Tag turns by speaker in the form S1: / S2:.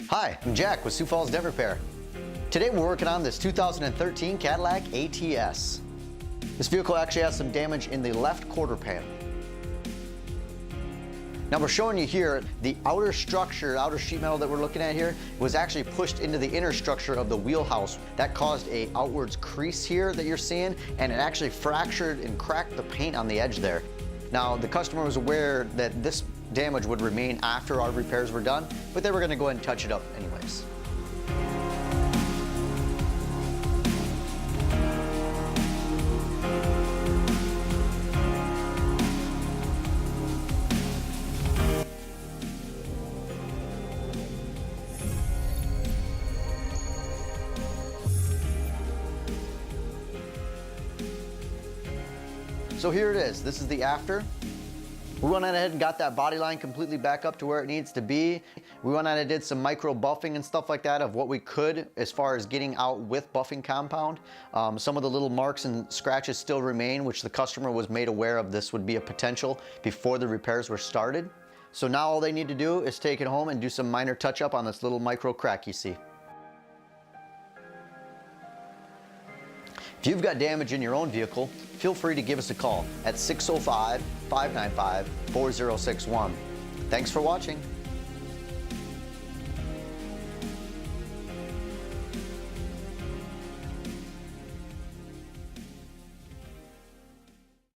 S1: Hi, I'm Jack with Sioux Falls Dent Repair. Today we're working on this 2013 Cadillac ATS. This vehicle actually has some damage in the left quarter panel. Now we're showing you here the outer structure, outer sheet metal that we're looking at here was actually pushed into the inner structure of the wheelhouse. That caused a outwards crease here that you're seeing, and it actually fractured and cracked the paint on the edge there. Now the customer was aware that this damage would remain after our repairs were done, but they were going to go ahead and touch it up anyways. So here it is. This is the after. We went ahead and got that body line completely back up to where it needs to be. We went ahead and did some micro buffing and stuff like that of what we could as far as getting out with buffing compound. Some of the little marks and scratches still remain, which the customer was made aware of. This would be a potential before the repairs were started. So now all they need to do is take it home and do some minor touch up on this little micro crack you see. If you've got damage in your own vehicle, feel free to give us a call at 605-595-4061. Thanks for watching.